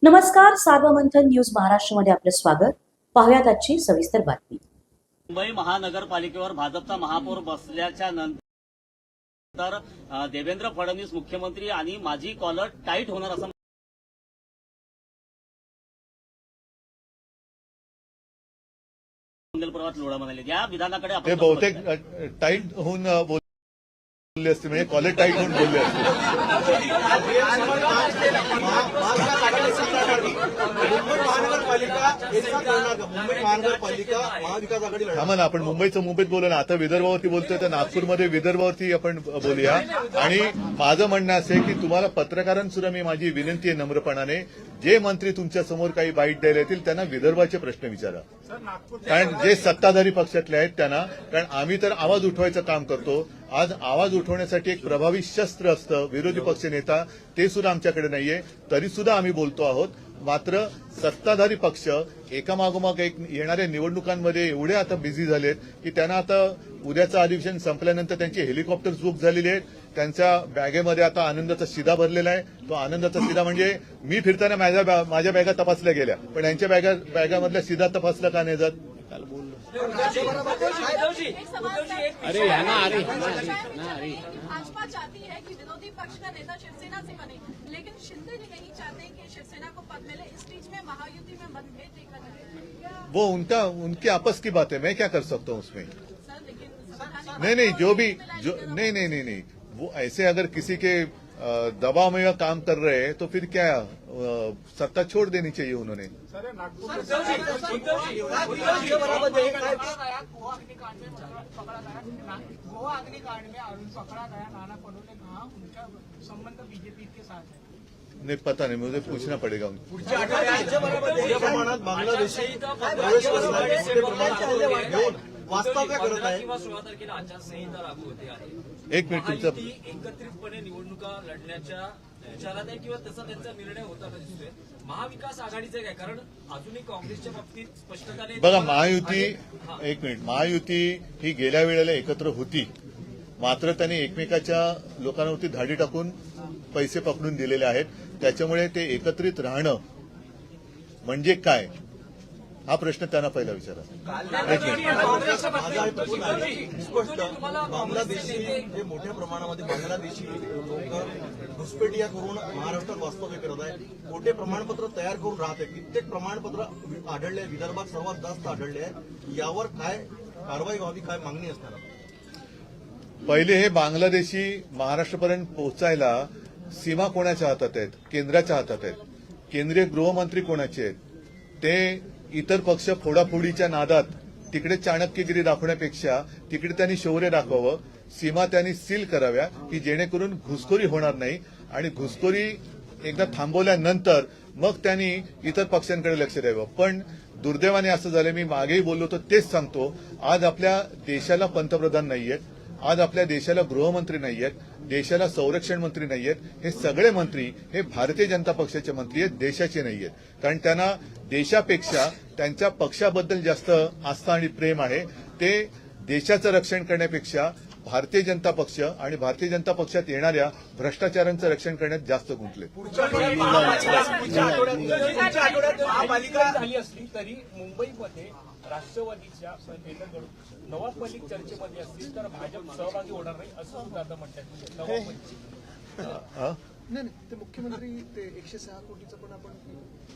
नमस्कार, सार्वमंथन न्यूज महाराष्ट्रमध्ये आपलं स्वागत. पाहुयात आजची सविस्तर बातमी. मुंबई महानगरपालिकेवर भाजपचा महापौर बसल्याच्या नंतर देवेंद्र फडणवीस मुख्यमंत्री आणि माझी कॉलर टाईट होणार असं मंगलपुरात लोढा म्हणाले. या विधानाकडे आपण बहुतेक टाईट होऊन बोलले असते, म्हणजे कॉलर टाईट होऊन बोलले असते. थांबा ना, आपण मुंबईचं मुंबईत बोलू ना. आता विदर्भावरती बोलतोय तर नागपूरमध्ये विदर्भावरती आपण बोलूया. आणि माझं म्हणणं असं आहे की तुम्हाला पत्रकारांसुद्धा मी माझी विनंती आहे नम्रपणाने, जे मंत्री तुमच्या समोर काही बाईट द्यायला येतील त्यांना विदर्भाचे प्रश्न विचारा, कारण जे सत्ताधारी पक्षातले आहेत त्यांना. कारण आम्ही तर आवाज उठवायचं काम करतो. आज आवाज उठवण्यासाठी एक प्रभावी शस्त्र असतं विरोधी पक्ष नेता, ते सुद्धा आमच्याकडे नाहीये, तरी सुद्धा आम्ही बोलतो आहोत. मात्र सत्ताधारी पक्ष एकामागोमाग एक येणाऱ्या निवडणुकांमध्ये एवढे आता बिझी झालेत की त्यांना आता उद्याचं अधिवेशन संपल्यानंतर त्यांची हेलिकॉप्टर्स बुक झालेली आहेत. त्यांच्या बॅगेमध्ये आता आनंदाचा शिधा भरलेला आहे. तो आनंदाचा शिधा म्हणजे मी फिरताना माझ्या बॅगा तपासल्या गेल्या, पण यांच्या बॅगामधल्या शिधा तपासला का नाही जात? अरे भाजपा चाहती है कि विरोधी पक्ष का नेता शिवसेना से बने, लेकिन शिंदे जी नहीं चाहते कि शिवसेना को पद मिले. इस बीच में महायुति में मतभेद देखा जाए. वो उनकी आपस की बात है, मैं क्या कर सकता हूँ उसमें. सर लेकिन नहीं जो भी नहीं वो ऐसे अगर किसी के दबाव में काम कर रहे हैं तो फिर क्या सत्ता छोड़ देनी चाहिए उन्होंने. गोवा अग्निकांड में अरुण पकड़ा गया, नाना पटोले कहा उनका संबंध बीजेपी के साथ है. नहीं पता नहीं, मुझे पूछना पड़ेगा. प्रमाणात बांगलादेशी प्रवेश वास्तव्य करत आहे. 16 तारखेला आचारसंहिता लागू होते आहे. एक मिनिट तुमचा एकत्रितपणे निवडणुका लढण्याच्या विचारात आहे किंवा तसा त्यांचा निर्णय होताना दिसतोय. महाविकास आघाडीचं काय, कारण अजूनही काँग्रेसच्या बाबतीत स्पष्टता नाही. बघा, महायुती ही गेल्या वेळेला एकत्र होती, मात्र त्यांनी एकमेकाच्या लोकांवरती धाडी टाकून पैसे पकडून दिलेले आहेत. त्याच्यामुळे ते एकत्रित राहणं म्हणजे काय, हा प्रश्न त्यांना पहिला विचारा. बांगलादेशी जे मोठ्या प्रमाणामध्ये बांगलादेशी लोक घुसपेटिया करून महाराष्ट्रात वास्तव्य करत आहे, मोठे प्रमाणपत्र तयार करून राहत आहे. कित्येक प्रमाणपत्र आढळले आहे, विदर्भात सर्वात जास्त आढळले आहे. यावर काय कारवाई व्हावी, काय मागणी असणार? पहिले हे बांगलादेशी महाराष्ट्रापर्यंत पोहोचायला सीमा कोणाच्या हातात आहेत? केंद्राच्या हातात आहेत. केंद्रीय गृहमंत्री कोणाचे आहेत? ते इतर पक्ष फोडाफोडीच्या नादात तिकडे चाणक्यगिरी दाखवण्यापेक्षा तिकडे त्यांनी शौर्य दाखवावं. सीमा त्यांनी सील कराव्या की जेणेकरून घुसखोरी होणार नाही, आणि घुसखोरी एकदा थांबवल्यानंतर मग त्यांनी इतर पक्षांकडे लक्ष द्यावं. पण दुर्दैवाने असं झालं, मी मागेही बोललो होतो तेच सांगतो, आज आपल्या देशाला पंतप्रधान नाहीयेत, आज आपल्या देशाला गृहमंत्री नाहीयेत, देशाला संरक्षण मंत्री नाहीयेत. हे सगळे मंत्री हे भारतीय जनता पक्षाचे मंत्री आहेत, देशाचे नाहीयेत. कारण त्यांना देशापेक्षा त्यांच्या पक्षाबद्दल जास्त आस्था आणि प्रेम आहे. ते देशाचं रक्षण करण्यापेक्षा भारतीय जनता पक्ष आणि भारतीय जनता पक्षात येणाऱ्या भ्रष्टाचारांचं रक्षण करण्यात जास्त गुंतले. पुढच्या आठवड्यात महापालिका झाली असली तरी मुंबईमध्ये राष्ट्रवादीच्या नेत्यांकडून नवाब मलिक चर्चेमध्ये असतील तर भाजप सहभागी होणार नाही असं सुद्धा आता म्हणतात. नवाब मलिक नाही, ते मुख्यमंत्री ते 106 कोटीचं पण आपण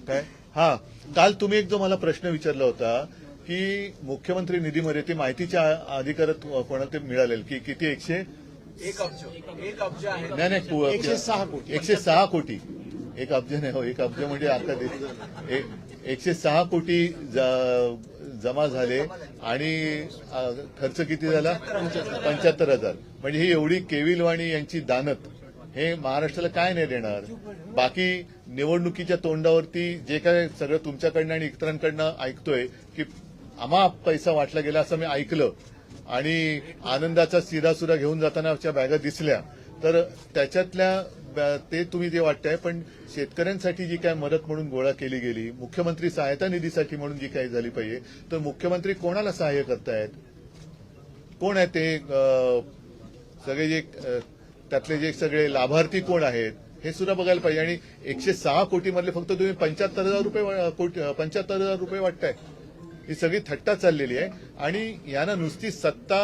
काय, हा काल तुम्ही एक जो मला प्रश्न विचारला होता की मुख्यमंत्री निधीमध्ये ती माहितीच्या अधिकारात कोणाला ते मिळालेल की किती 101 अब्ज आहे. नाही 106 कोटी. 1 अब्ज नाही हो, 1 अब्ज म्हणजे आता 106 कोटी जमा झाले आणि खर्च किती झाला? 75,000. म्हणजे ही एवढी केविलवाणी यांची दानत हे महाराष्ट्राला काय नाही देणार. बाकी निवडणुकीच्या तोंडावरती जे काय सगळं तुमच्याकडनं आणि इतरांकडनं ऐकतोय की आम्हा पैसा वाटला गेला असं मी ऐकलं, आणि आनंदाचा शिधा सुद्धा घेऊन जातानाच्या बॅगा दिसल्या, तर त्याच्यातल्या ते तुम्ही जे वाटतंय. पण शेतकऱ्यांसाठी जी काय मदत म्हणून गोळा केली गेली, मुख्यमंत्री सहायता निधीसाठी म्हणून जी काही झाली पाहिजे, तर मुख्यमंत्री कोणाला सहाय्य करतायत? कोण आहे ते सगळे जे त्यातले जे सगळे लाभार्थी कोण आहेत? हे सुद्धा बघायला पाहिजे. आणि 106 कोटीमधले फक्त तुम्ही 75,000 रुपये वाटताय. ही सगळी थट्टा चाललेली आहे आणि यांना नुसती सत्ता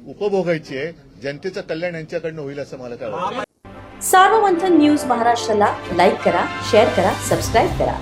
उपभोगायची आहे. जनतेचं कल्याण यांच्याकडनं होईल असं मला काय वाटतं. सार्वमंथन न्यूज महाराष्ट्राला लाईक करा, शेअर करा, सबस्क्राईब करा.